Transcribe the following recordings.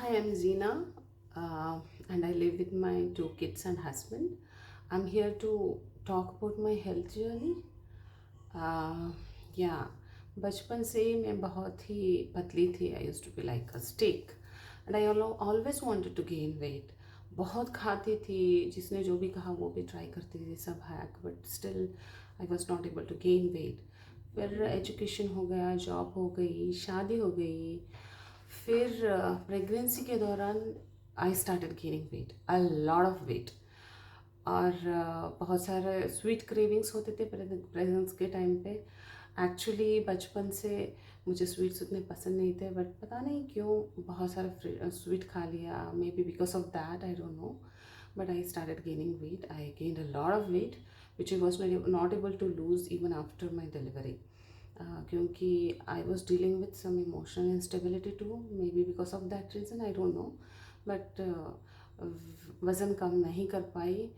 Hi, I'm Zina, and I live with my two kids and husband. I'm here to talk about my health journey. uh, yeah, बचपन से ही मैं बहुत ही पतली थी. I used to be like a stick and I always wanted to gain weight. बहुत खाती थी, जिसने जो भी कहा वो भी ट्राई करती थी, सब hack, but still I was not able to gain weight. फिर एजुकेशन हो गया, जॉब हो गई, शादी हो गई. फिर प्रेगनेंसी के दौरान I started gaining weight, a lot of weight. और बहुत सारे स्वीट क्रेविंग्स होते थे प्रेगनेंस के टाइम पे. एक्चुअली बचपन से मुझे स्वीट्स उतने पसंद नहीं थे, बट पता नहीं क्यों बहुत सारा स्वीट खा लिया. Maybe because of that, I don't know. But I started gaining weight. I gained a lot of weight which I was not able to lose even after my delivery. क्योंकि I was dealing with some emotional instability too, maybe because of that reason, I don't know. But वज़न कम नहीं कर पाई.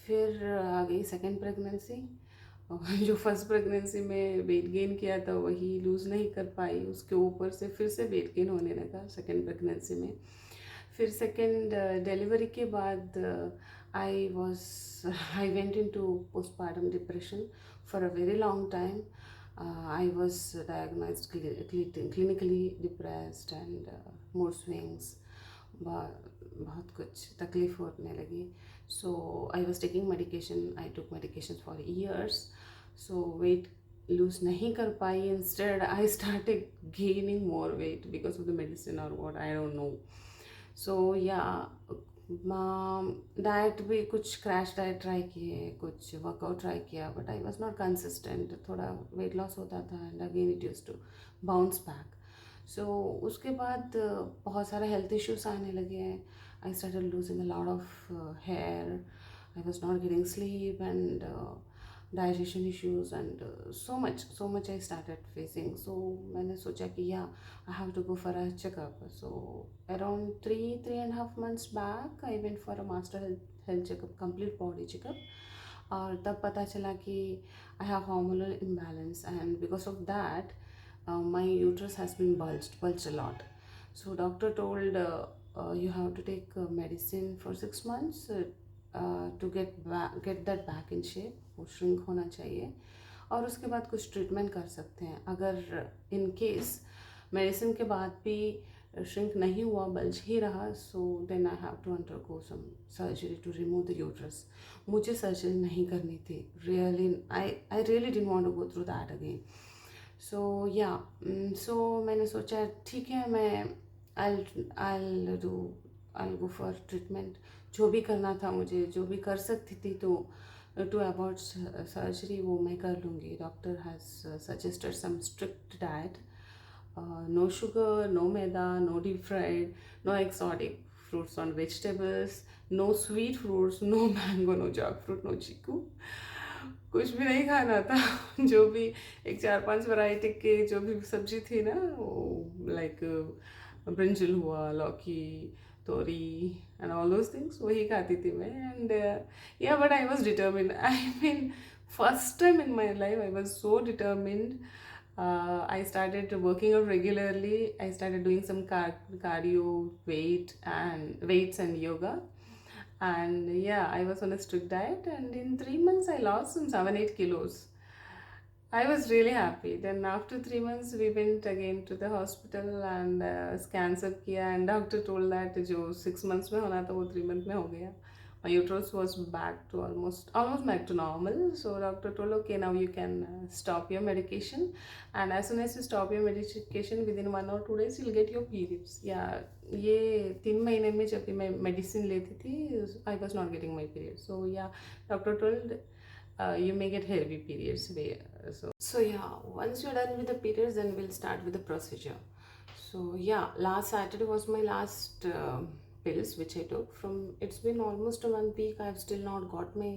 फिर आ गई second pregnancy. जो फर्स्ट प्रेगनेंसी में वेट गेन किया था वही लूज़ नहीं कर पाई. उसके ऊपर से फिर से वेट गेन होने लगा सेकेंड प्रेगनेंसी में. फिर सेकेंड डिलीवरी के बाद I was I went into postpartum depression for a very long time. I was diagnosed clinically depressed and mood swings. बहुत कुछ तकलीफ होने लगी. So I was taking medication. I took medication for years. So weight lose नहीं कर पाई. Instead I started gaining more weight because of the medicine और what, I don't know. So या डाइट भी कुछ क्रैश डाइट ट्राई किए, कुछ workout try किया, but I was not consistent. थोड़ा वेट लॉस होता था and again it used to bounce back. So उसके बाद बहुत सारे हेल्थ इश्यूज आने लगे हैं. I started losing a lot of hair. I was not getting sleep and digestion issues and so much I started facing. So मैंने सोचा कि I have to go for a checkup. So around 3.5 months back I went for a master health checkup, complete body checkup. और तब पता चला कि I have hormonal imbalance, and because of that my uterus has been bulged a lot. So doctor told you have to take medicine for 6 months to get that back in shape. वो shrink होना चाहिए और उसके बाद कुछ treatment कर सकते हैं. अगर इन केस मेडिसिन के बाद भी श्रिंक नहीं हुआ, बल्ज ही रहा, so then I have to undergo some surgery to remove the uterus. मुझे सर्जरी नहीं करनी थी. Really I really didn't want to go through that again. So मैंने सोचा ठीक है, मैं आई गो फॉर ट्रीटमेंट. जो भी करना था मुझे, जो भी कर सकती थी तो टू अवॉइड सर्जरी वो मैं कर लूँगी. Doctor has suggested some strict diet. No sugar, no maida, no deep fried, no exotic fruits on vegetables, no sweet fruits, no mango, no jackfruit, no chiku. कुछ भी नहीं खाना था. जो भी एक 4-5 वैरायटी के जो भी सब्जी थी ना, वो लाइक ब्रिंजल हुआ, लौकी, तोरी एंड ऑल दोज थिंग्स, वही खाती थी मैं. एंड या but I was determined. I mean first time in my life I was so determined. I started working out regularly. I started doing some cardio, weights and yoga. And I was on a strict diet, and in 3 months I lost some 7-8 kilos. I was really happy. Then after 3 months we went again to the hospital and scans up किया, and doctor told that जो 6 months में होना था वो 3 month में हो गया. My uterus was back to almost back to normal. So doctor told, okay, now you can stop your medication, and as soon as you stop your medication, within 1 or 2 days you'll get your periods. ये 3 महीने में जब भी मैं medicine लेती थी, I was not getting my periods. So doctor told you may get heavy periods. Once you're done with the periods, then we'll start with the procedure. So last Saturday was my last pills which I took. From it's been almost a 1 week. I've still not got my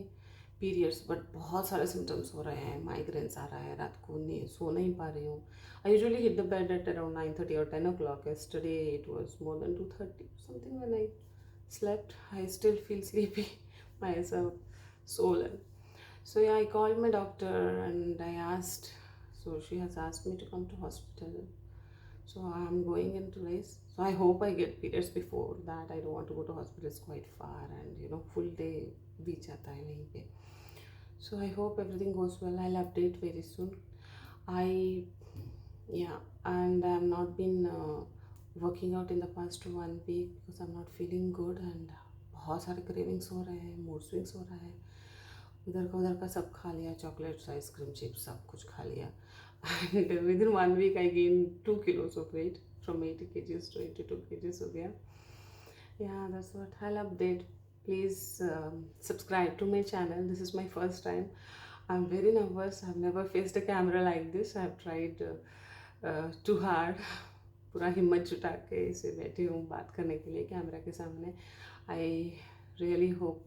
periods, but बहुत सारे symptoms हो रहे हैं. Migraines आ रहा है, रात को नहीं सो नहीं पा रही हूँ. I usually hit the bed at around 9:30 or 10 o'clock. Yesterday it was more than 2:30 something when I slept. I still feel sleepy. My eyes are swollen. So I called my doctor and I asked. So she has asked me to come to hospital. So I'm going in today. So I hope I get periods before that. I don't want to go to hospital, it's quite far, and full day बीत जाता है नहीं पे. So I hope everything goes well. I'll update very soon. I Yeah, and I'm not been working out in the past 1 week because I'm not feeling good, and बहुत सारे cravings हो रहे हैं, मूड स्विंग्स हो रहा है, उधर का सब खा लिया, चॉकलेट्स, आइसक्रीम, चिप्स, सब कुछ खा लिया. And within 1 week I gained 2 kilos of weight from 80 kgs to 82 kgs हो गया. Yeah, that's what I'll update. Please subscribe to my channel. This is my first time. I'm very nervous. I've never faced a camera like this. I've tried too hard. पूरा हिम्मत जुटा के इसे बैठी हूँ बात करने के लिए कैमरा के सामने. I really hope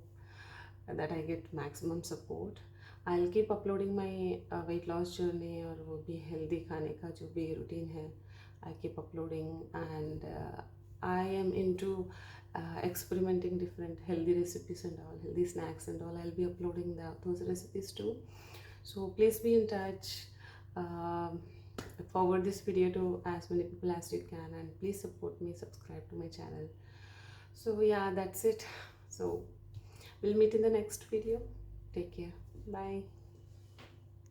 that I get maximum support. I'll keep uploading my weight loss journey और वो भी healthy खाने का जो भी routine है. I keep uploading, and I am into experimenting different healthy recipes and all, healthy snacks and all. I'll be uploading those recipes too. So please be in touch. Forward this video to as many people as you can, and please support me, subscribe to my channel. So yeah, that's it. So we'll meet in the next video. Take care. Bye.